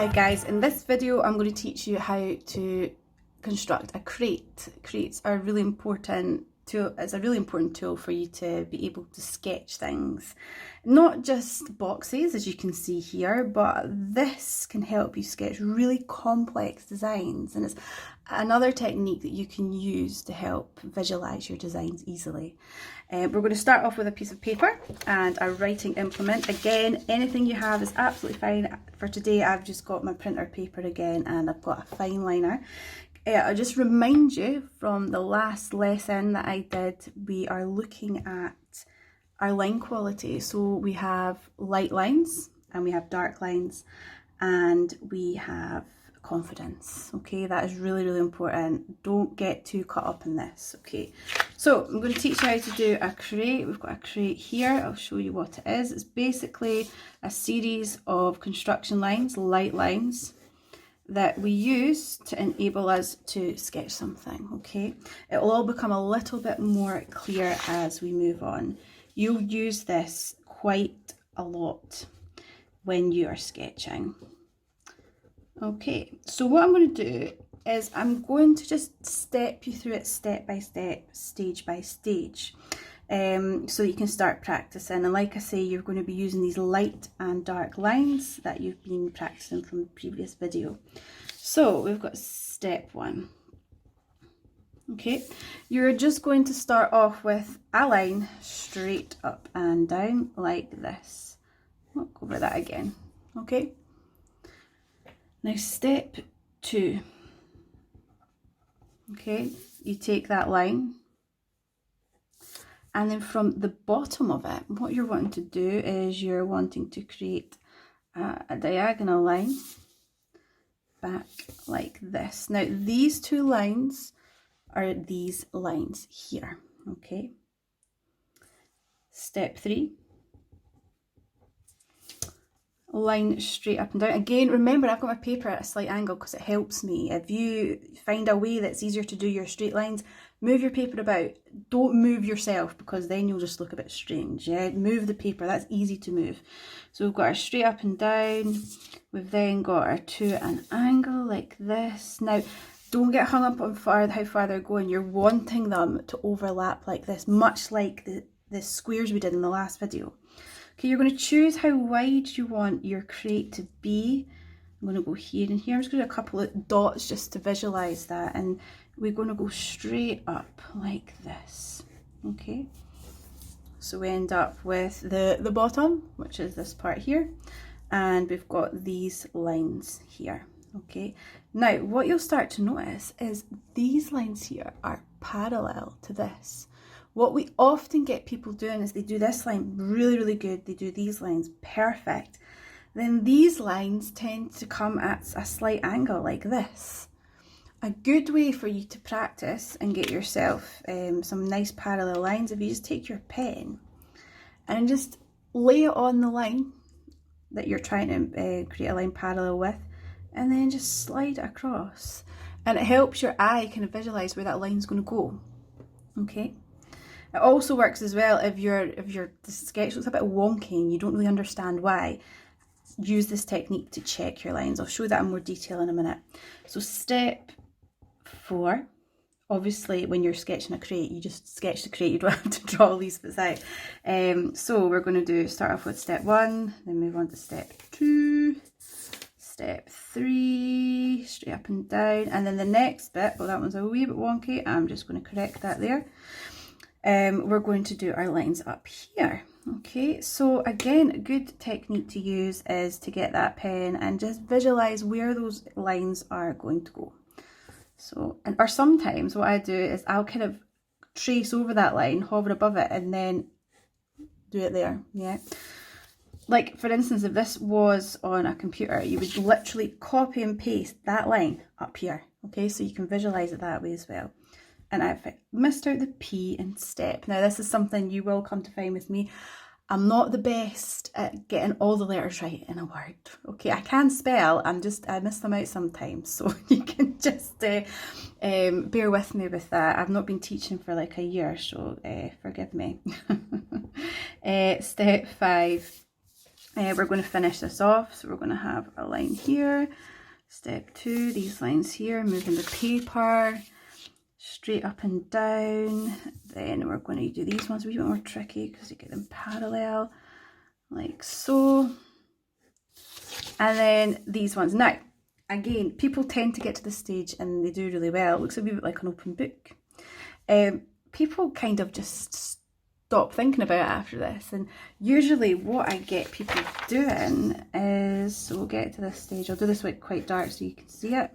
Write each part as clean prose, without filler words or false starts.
Hi guys, in this video I'm going to teach you how to construct a crate. Crates are really important tool. It's a really important tool for you to be able to sketch things. Not just boxes as you can see here, but this can help you sketch really complex designs, and it's another technique that you can use to help visualize your designs easily. We're going to start off with a piece of paper and a writing implement. Again, anything you have is absolutely fine. For today I've just got my printer paper again, and I've got a fine liner. I'll just remind you from the last lesson that I did, we are looking at our line quality. So we have light lines and we have dark lines and we have confidence. Okay, that is really, really important. Don't get too caught up in this. Okay, so I'm going to teach you how to do a crate. We've got a crate here. I'll show you what it is. It's basically a series of construction lines, light lines, that we use to enable us to sketch something. Okay, it will all become a little bit more clear as we move on. You'll use this quite a lot when you are sketching. Okay, so what I'm going to do is I'm going to just step you through it step by step, stage by stage, so you can start practicing. And like I say, you're going to be using these light and dark lines that you've been practicing from the previous video. So we've got step one. Okay, you're just going to start off with a line straight up and down like this. I'll go over that again. Okay, now step two. Okay, you take that line, and then from the bottom of it, what you're wanting to do is you're wanting to create a diagonal line back like this. Now these two lines are these lines here. Okay, step three, line straight up and down. Again, remember, I've got my paper at a slight angle because it helps me. If you find a way that's easier to do your straight lines, move your paper about. Don't move yourself, because then you'll just look a bit strange. Yeah, move the paper. That's easy to move. So we've got our straight up and down. We've then got our to an angle like this. Now don't get hung up on how far they're going. You're wanting them to overlap like this, much like the squares we did in the last video. Okay, you're going to choose how wide you want your crate to be. I'm going to go here and here. I'm just going to do a couple of dots just to visualize that, and we're going to go straight up like this. Okay, so we end up with the bottom, which is this part here, and we've got these lines here. Okay, now what you'll start to notice is these lines here are parallel to this. What we often get people doing is they do this line really, really good. They do these lines perfect. Then these lines tend to come at a slight angle like this. A good way for you to practice and get yourself some nice parallel lines, if you just take your pen and just lay it on the line that you're trying to create a line parallel with, and then just slide it across. And it helps your eye kind of visualize where that line's going to go. Okay. It also works as well if the sketch looks a bit wonky and you don't really understand why. Use this technique to check your lines. I'll show that in more detail in a minute. So step four, obviously when you're sketching a crate, you just sketch the crate, you don't have to draw all these bits out. So we're going to start off with step one, then move on to step two, step three, straight up and down, and then the next bit, well, that one's a wee bit wonky, I'm just going to correct that there. We're going to do our lines up here. Okay, so again, a good technique to use is to get that pen and just visualize where those lines are going to go. So, or sometimes what I do is I'll kind of trace over that line, hover above it, and then do it there. Yeah, like for instance, if this was on a computer, you would literally copy and paste that line up here. Okay, so you can visualize it that way as well. And I've missed out the P in step. Now this is something you will come to find with me. I'm not the best at getting all the letters right in a word. Okay, I can spell, I miss them out sometimes. So you can just bear with me with that. I've not been teaching for like a year, so forgive me. Step five, We're going to finish this off, so we're going to have a line here. Step 2, these lines here, moving the paper straight up and down. Then we're going to do these ones a wee bit more tricky because you get them parallel, like so. And then these ones. Now, again, people tend to get to this stage and they do really well. It looks a wee bit like an open book. People kind of just stop thinking about it after this, and usually what I get people doing is, so we'll get to this stage, I'll do this quite dark so you can see it.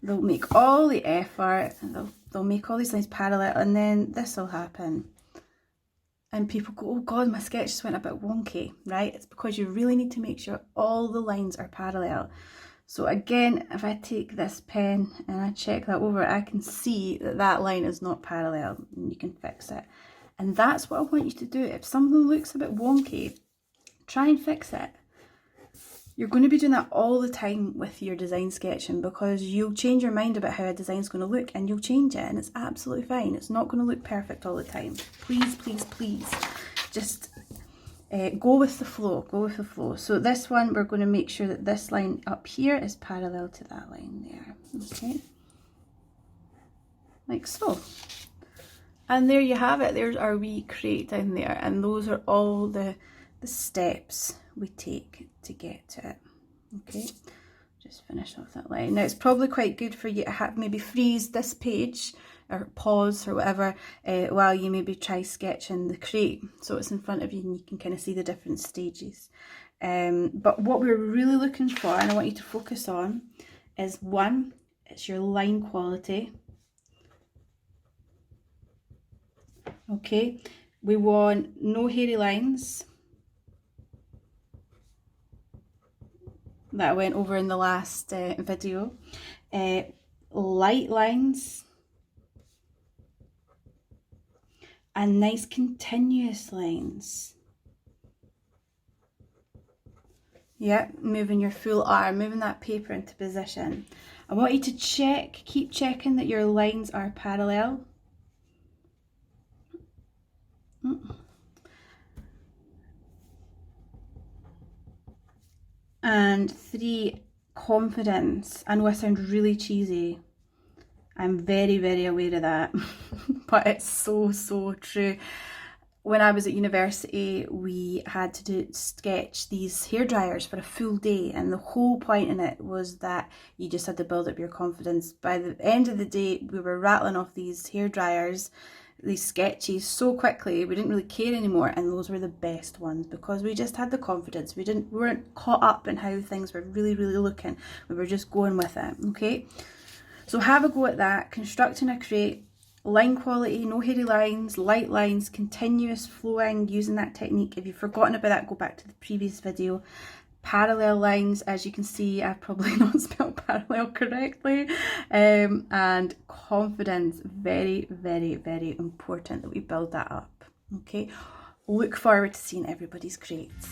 They'll make all the effort and they'll make all these lines parallel, and then this will happen and people go, oh god, my sketch just went a bit wonky, right? It's because you really need to make sure all the lines are parallel. So again, if I take this pen and I check that over, I can see that that line is not parallel, and you can fix it. And that's what I want you to do. If something looks a bit wonky, try and fix it. You're going to be doing that all the time with your design sketching, because you'll change your mind about how a design's going to look and you'll change it, and it's absolutely fine. It's not going to look perfect all the time. Please, please, please, just go with the flow, go with the flow. So this one, we're going to make sure that this line up here is parallel to that line there, okay? Like so. And there you have it, there's our wee crate down there, and those are all the steps we take to get to it, okay? Just finish off that line. Now it's probably quite good for you to have maybe freeze this page or pause or whatever while you maybe try sketching the crate, so it's in front of you and you can kind of see the different stages. But what we're really looking for, and I want you to focus on, is one, it's your line quality. Okay, we want no hairy lines. That I went over in the last video. Light lines. And nice continuous lines. Yep, moving your full arm, moving that paper into position. I want you to check, keep checking that your lines are parallel. And 3, confidence. I know I sound really cheesy. I'm very, very aware of that, but it's so, so true. When I was at university, we had to sketch these hairdryers for a full day, and the whole point in it was that you just had to build up your confidence. By the end of the day, we were rattling off these hairdryers, these sketches so quickly, we didn't really care anymore, and those were the best ones because we just had the confidence. We weren't caught up in how things were really, really looking. We were just going with it, okay? So have a go at that, constructing a crate, line quality, no hairy lines, light lines, continuous flowing, using that technique. If you've forgotten about that, go back to the previous video. Parallel lines, as you can see, I've probably not spelled parallel correctly. And confidence, very, very, very important that we build that up. Okay, look forward to seeing everybody's crates.